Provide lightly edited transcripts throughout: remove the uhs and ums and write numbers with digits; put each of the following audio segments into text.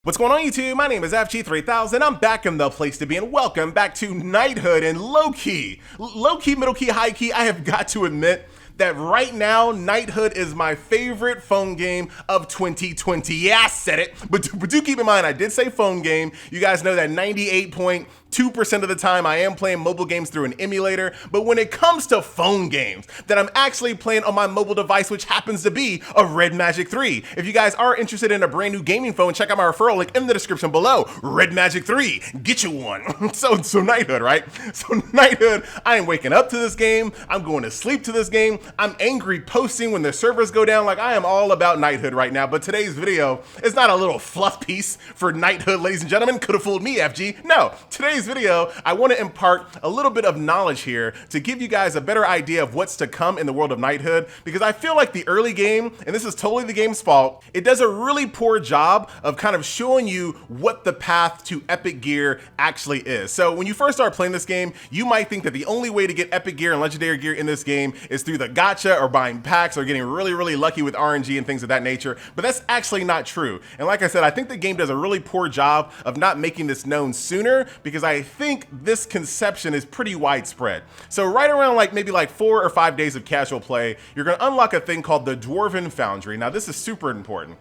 What's going on YouTube? My name is FG3000. I'm back in the place to be and welcome back to Knighthood and low-key, middle key, high key. I have got to admit that right now, Knighthood is my favorite phone game of 2020. Yeah, I said it, but do keep in mind, I did say phone game. You guys know that 98.2% of the time I am playing mobile games through an emulator, but when it comes to phone games that I'm actually playing on my mobile device, which happens to be a Red Magic 3. If you guys are interested in a brand new gaming phone, check out my referral link in the description below. Red Magic 3, get you one. so Knighthood, right? So Knighthood, I am waking up to this game. I'm going to sleep to this game. I'm angry posting when the servers go down. Like, I am all about Knighthood right now, but today's video is not a little fluff piece for Knighthood, ladies and gentlemen. Could have fooled me, FG. No, today's video, I want to impart a little bit of knowledge here to give you guys a better idea of what's to come in the world of Knighthood, because I feel like the early game, and this is totally the game's fault, it does a really poor job of kind of showing you what the path to epic gear actually is. So when you first start playing this game, you might think that the only way to get epic gear and legendary gear in this game is through the gacha or buying packs or getting really lucky with RNG and things of that nature, but that's actually not true. And like I said, I think the game does a really poor job of not making this known sooner, because I think this conception is pretty widespread. So right around maybe 4 or 5 days of casual play, you're going to unlock a thing called the Dwarven Foundry. Now this is super important.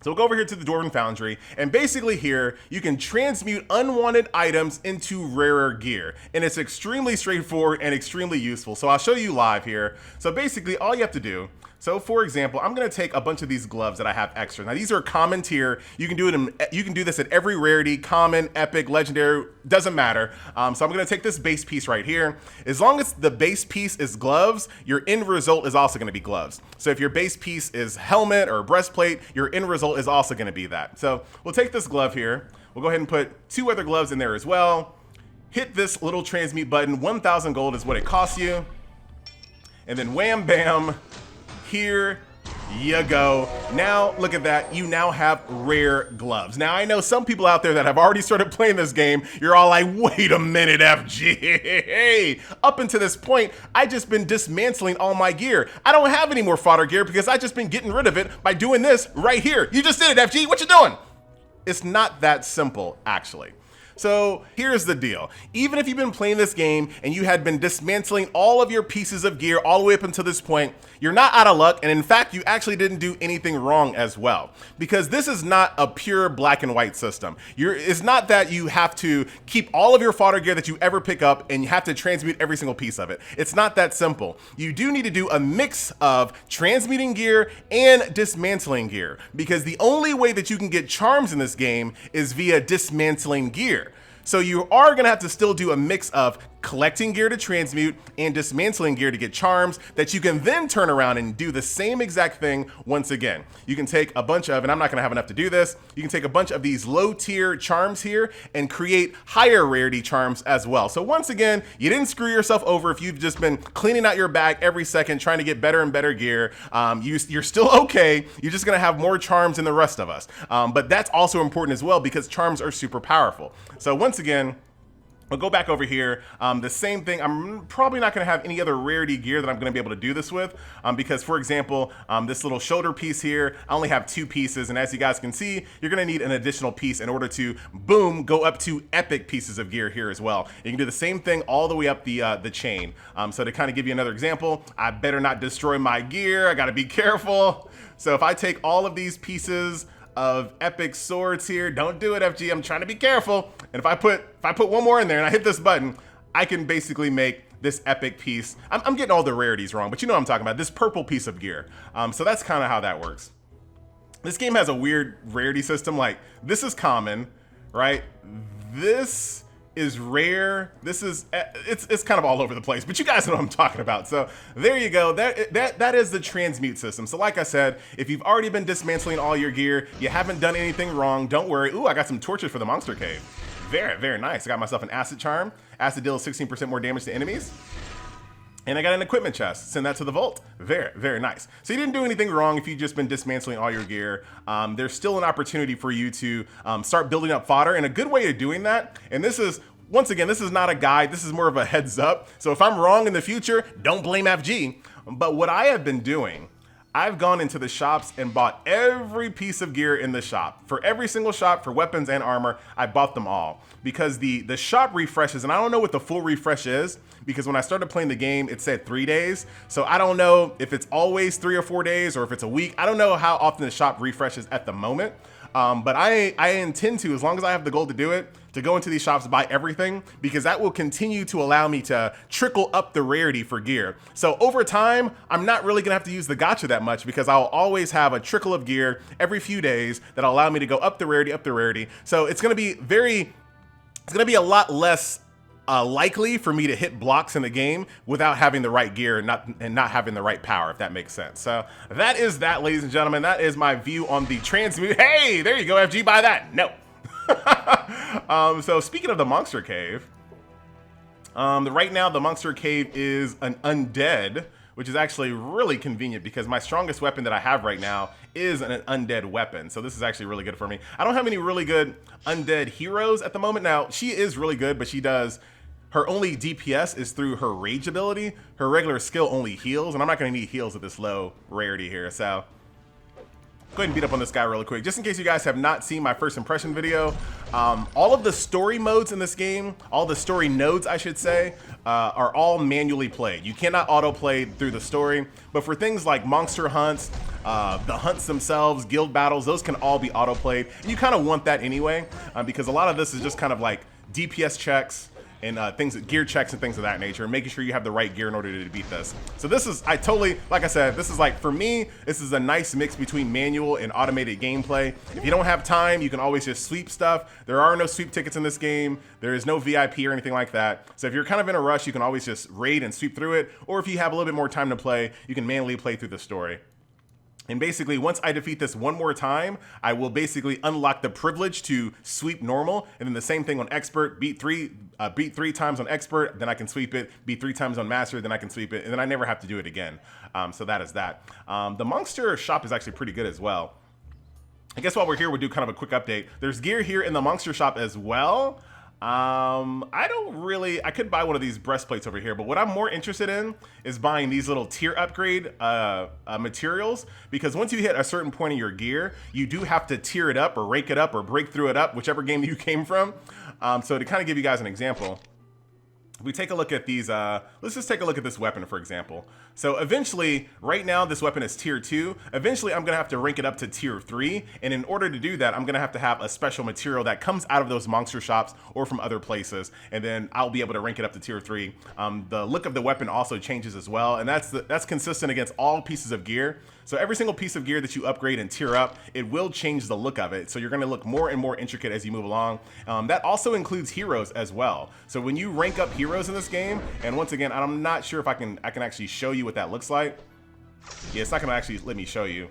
So we'll go over here to the Dwarven Foundry, and basically here, you can transmute unwanted items into rarer gear. And it's extremely straightforward and extremely useful. So I'll show you live here. So basically all you have to do, so for example, I'm gonna take a bunch of these gloves that I have extra. Now these are common tier. You can do this at every rarity, common, epic, legendary, doesn't matter. So I'm gonna take this base piece right here. As long as the base piece is gloves, your end result is also gonna be gloves. So if your base piece is helmet or breastplate, your end result is also gonna be that. So we'll take this glove here. We'll go ahead and put 2 other gloves in there as well. Hit this little transmute button. 1,000 gold is what it costs you. And then wham bam, here you go. Now look at that, you now have rare gloves. Now I know some people out there that have already started playing this game, you're all like, wait a minute, FG. Hey, up until this point, I just been dismantling all my gear. I don't have any more fodder gear because I just been getting rid of it by doing this right here. You just did it, FG, what you doing? It's not that simple, actually. So here's the deal. Even if you've been playing this game and you had been dismantling all of your pieces of gear all the way up until this point, you're not out of luck. And in fact, you actually didn't do anything wrong as well, because this is not a pure black and white system. It's not that you have to keep all of your fodder gear that you ever pick up and you have to transmute every single piece of it. It's not that simple. You do need to do a mix of transmuting gear and dismantling gear, because the only way that you can get charms in this game is via dismantling gear. So you are gonna have to still do a mix of collecting gear to transmute and dismantling gear to get charms that you can then turn around and do the same exact thing once again. You can take a bunch of, and I'm not gonna have enough to do this, you can take a bunch of these low tier charms here and create higher rarity charms as well. So once again, you didn't screw yourself over if you've just been cleaning out your bag every second trying to get better and better gear. You're still okay, you're just gonna have more charms than the rest of us. But that's also important as well, because charms are super powerful. So once again, we'll go back over here. The same thing, I'm probably not gonna have any other rarity gear that I'm gonna be able to do this with, because for example, this little shoulder piece here, I only have 2 pieces, and as you guys can see, you're gonna need an additional piece in order to, boom, go up to epic pieces of gear here as well. You can do the same thing all the way up the chain. So to kind of give you another example, I better not destroy my gear, I gotta be careful. So if I take all of these pieces of epic swords here, don't do it, FG, I'm trying to be careful. And if I put one more in there and I hit this button, I can basically make this epic piece. I'm getting all the rarities wrong, but you know what I'm talking about, this purple piece of gear. So that's kind of how that works. This game has a weird rarity system. Like, this is common, right? This is rare. This is, it's kind of all over the place, but you guys know what I'm talking about. So there you go. That is the transmute system. So like I said, if you've already been dismantling all your gear, you haven't done anything wrong, don't worry. Ooh, I got some torches for the monster cave. Very nice. I got myself an acid charm. Acid deals 16% more damage to enemies. And I got an equipment chest. Send that to the vault. Very nice. So you didn't do anything wrong if you've just been dismantling all your gear. There's still an opportunity for you to start building up fodder. And a good way of doing that, and this is, once again, this is not a guide. This is more of a heads up. So if I'm wrong in the future, don't blame FG. But what I have been doing, I've gone into the shops and bought every piece of gear in the shop. For every single shop, for weapons and armor, I bought them all. Because the shop refreshes, and I don't know what the full refresh is, because when I started playing the game, it said 3 days. So I don't know if it's always 3 or 4 days, or if it's a week. I don't know how often the shop refreshes at the moment. But I intend to, as long as I have the gold to do it, to go into these shops, buy everything, because that will continue to allow me to trickle up the rarity for gear. So over time, I'm not really gonna have to use the gacha that much, because I'll always have a trickle of gear every few days that'll allow me to go up the rarity. So it's gonna be a lot less likely for me to hit blocks in the game without having the right gear and not having the right power, if that makes sense. So that is that, ladies and gentlemen. That is my view on the transmute. Hey, there you go, FG, buy that. No. So speaking of the monster cave, right now the monster cave is an undead, which is actually really convenient because my strongest weapon that I have right now is an undead weapon. So this is actually really good for me. I don't have any really good undead heroes at the moment. Now, she is really good, but her only DPS is through her rage ability. Her regular skill only heals, and I'm not gonna need heals at this low rarity here. So go ahead and beat up on this guy really quick. Just in case you guys have not seen my first impression video, all of the story modes in this game, all the story nodes, I should say, are all manually played. You cannot auto-play through the story, but for things like monster hunts, the hunts themselves, guild battles, those can all be auto-played. And you kind of want that anyway, because a lot of this is just kind of like DPS checks, and gear checks and things of that nature, making sure you have the right gear in order to beat this. So this is, like I said, this is like, for me, this is a nice mix between manual and automated gameplay. If you don't have time, you can always just sweep stuff. There are no sweep tickets in this game. There is no VIP or anything like that. So if you're kind of in a rush, you can always just raid and sweep through it. Or if you have a little bit more time to play, you can manually play through the story. And basically, once I defeat this one more time, I will basically unlock the privilege to sweep normal, and then the same thing on expert, beat three times on expert, then I can sweep it, beat 3 times on master, then I can sweep it, and then I never have to do it again. So that is that. The monster shop is actually pretty good as well. I guess while we're here, we'll do kind of a quick update. There's gear here in the monster shop as well. I could buy one of these breastplates over here, but what I'm more interested in is buying these little tier upgrade materials, because once you hit a certain point in your gear, you do have to tier it up or rake it up or break through it up, whichever game you came from. So to kind of give you guys an example, if we take a look at these, let's just take a look at this weapon, for example. So eventually, right now, this weapon is tier 2. Eventually, I'm gonna have to rank it up to tier 3. And in order to do that, I'm gonna have to have a special material that comes out of those monster shops or from other places. And then I'll be able to rank it up to tier 3. The look of the weapon also changes as well. And that's consistent against all pieces of gear. So every single piece of gear that you upgrade and tier up, it will change the look of it. So you're gonna look more and more intricate as you move along. That also includes heroes as well. So when you rank up heroes in this game, and once again, I'm not sure if I can actually show you what that looks like. Yeah, it's not gonna actually let me show you.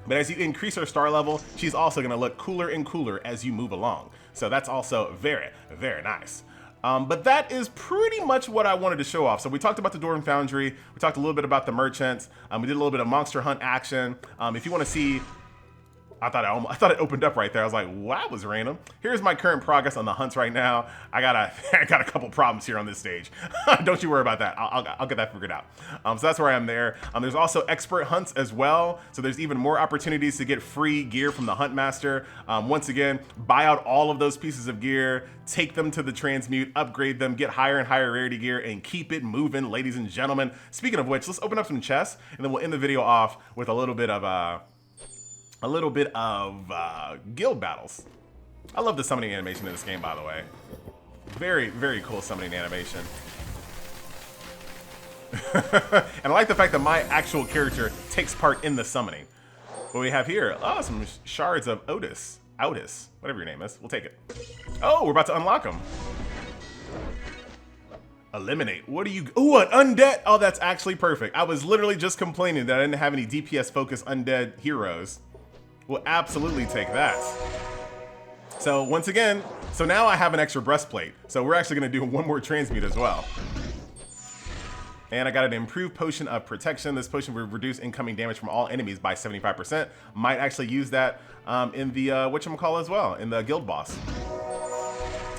But as you increase her star level, she's also gonna look cooler and cooler as you move along. So that's also very, very nice. But that is pretty much what I wanted to show off. So we talked about the Dwarven Foundry, we talked a little bit about the merchants, we did a little bit of monster hunt action. If you want to see, I thought it opened up right there. I was like, wow, that was random. Here's my current progress on the hunts right now. I got a couple problems here on this stage. Don't you worry about that. I'll get that figured out. So that's where I am there. There's also expert hunts as well. So there's even more opportunities to get free gear from the Hunt Master. Once again, buy out all of those pieces of gear, take them to the transmute, upgrade them, get higher and higher rarity gear, and keep it moving, ladies and gentlemen. Speaking of which, let's open up some chests, and then we'll end the video off with a little bit of guild battles. I love the summoning animation in this game, by the way. Very, very cool summoning animation. And I like the fact that my actual character takes part in the summoning. What we have here, some shards of Otis, whatever your name is. We'll take it. Oh, we're about to unlock them. Eliminate. What do you? Ooh, an undead. Oh, that's actually perfect. I was literally just complaining that I didn't have any DPS focused undead heroes. We'll absolutely take that. So once again, so now I have an extra breastplate. So we're actually gonna do one more transmute as well. And I got an improved potion of protection. This potion will reduce incoming damage from all enemies by 75%. Might actually use that in the whatchamacallit as well, in the guild boss.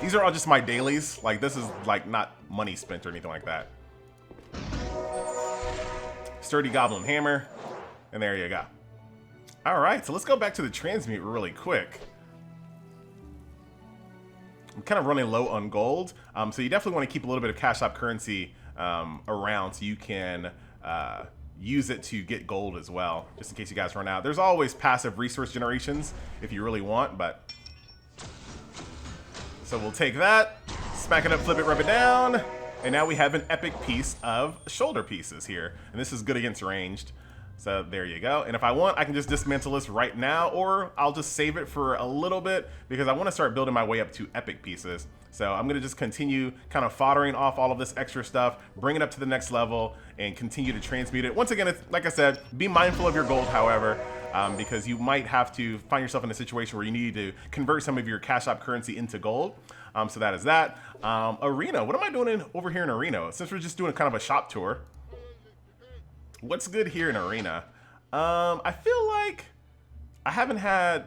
These are all just my dailies. Like, this is like not money spent or anything like that. Sturdy goblin hammer. And there you go. All right, so let's go back to the transmute really quick. I'm kind of running low on gold, so you definitely want to keep a little bit of cash shop currency around so you can use it to get gold as well, just in case you guys run out. There's always passive resource generations if you really want, but... So we'll take that, smack it up, flip it, rub it down, and now we have an epic piece of shoulder pieces here. And this is good against ranged. So there you go. And if I want, I can just dismantle this right now, or I'll just save it for a little bit because I want to start building my way up to epic pieces. So I'm going to just continue kind of foddering off all of this extra stuff, bring it up to the next level, and continue to transmute it. Once again, it's, like I said, be mindful of your gold, however, because you might have to find yourself in a situation where you need to convert some of your cash shop currency into gold. So that is that. Arena, what am I doing over here in Arena? Since we're just doing kind of a shop tour. What's good here in Arena? I feel like I haven't had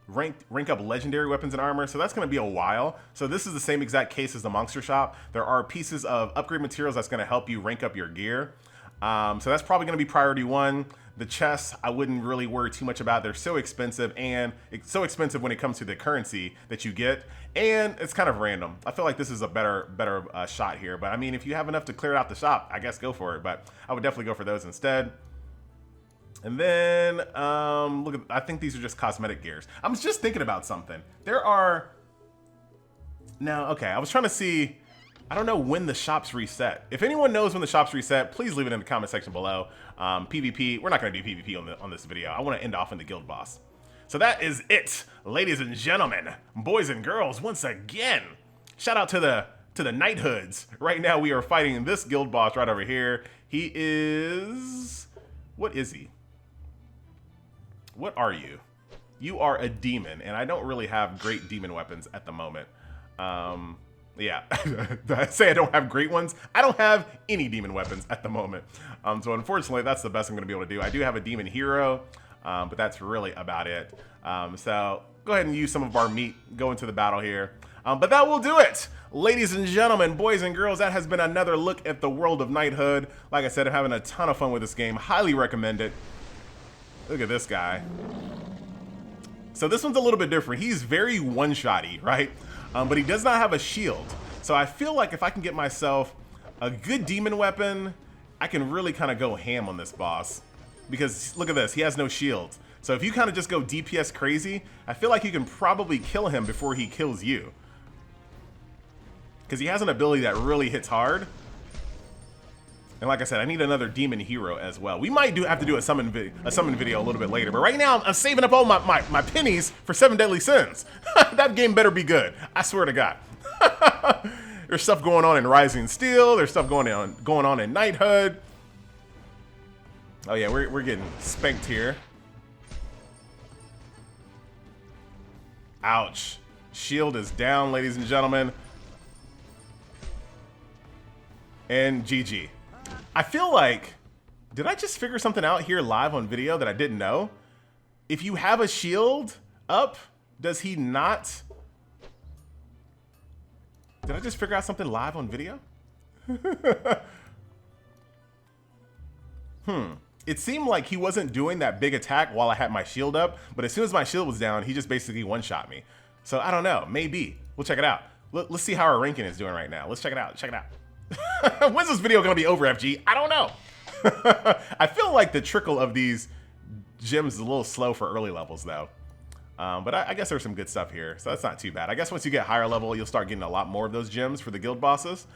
rank up legendary weapons and armor, so that's going to be a while. So this is the same exact case as the monster shop. There are pieces of upgrade materials that's going to help you rank up your gear. So that's probably going to be priority 1. The chests, I wouldn't really worry too much about. They're so expensive, and it's so expensive when it comes to the currency that you get, and it's kind of random. I feel like this is a better shot here, but I mean, if you have enough to clear out the shop, I guess go for it, but I would definitely go for those instead. And then, look at, I think these are just cosmetic gears. I'm just thinking about something. There are, now, okay, I was trying to see, I don't know when the shops reset. If anyone knows when the shops reset, please leave it in the comment section below. PvP, we're not gonna do PvP on this video. I wanna end off in the guild boss. So that is it, ladies and gentlemen, boys and girls, once again. Shout out to the Knighthoods. Right now we are fighting this guild boss right over here. He is, what is he? What are you? You are a demon, and I don't really have great demon weapons at the moment. Yeah, I say I don't have great ones. I don't have any demon weapons at the moment. So unfortunately, that's the best I'm going to be able to do. I do have a demon hero, but that's really about it. So go ahead and use some of our meat, go into the battle here. But that will do it. Ladies and gentlemen, boys and girls, that has been another look at the world of Knighthood. Like I said, I'm having a ton of fun with this game. Highly recommend it. Look at this guy. So this one's a little bit different. He's very one-shotty, right? But he does not have a shield. So I feel like if I can get myself a good demon weapon, I can really kind of go ham on this boss. Because look at this, he has no shield. So if you kind of just go DPS crazy, I feel like you can probably kill him before he kills you. Because he has an ability that really hits hard. And like I said, I need another demon hero as well. We might have to do a summon video a little bit later. But right now, I'm saving up all my pennies for 7 Deadly Sins. That game better be good. I swear to God. There's stuff going on in Rising Steel. There's stuff going on in Knighthood. Oh yeah, we're getting spanked here. Ouch. Shield is down, ladies and gentlemen. And GG. I feel like, did I just figure something out here live on video that I didn't know? If you have a shield up, does he not? Did I just figure out something live on video? It seemed like he wasn't doing that big attack while I had my shield up, but as soon as my shield was down, he just basically one-shot me. So I don't know, maybe. We'll check it out. Let's see how our ranking is doing right now. Let's check it out, check it out. When's this video gonna be over, FG? I don't know. I feel like the trickle of these gems is a little slow for early levels though. But I guess there's some good stuff here, so that's not too bad. I guess once you get higher level, you'll start getting a lot more of those gems for the guild bosses.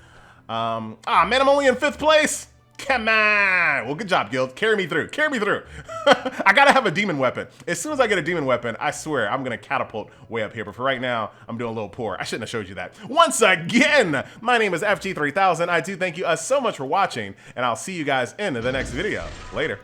Man, I'm only in 5th place. Come on. Well, good job, guild. Carry me through. Carry me through. I gotta have a demon weapon. As soon as I get a demon weapon, I swear I'm gonna catapult way up here. But for right now, I'm doing a little poor. I shouldn't have showed you that. Once again, my name is FG3000. I do thank you so much for watching, and I'll see you guys in the next video. Later.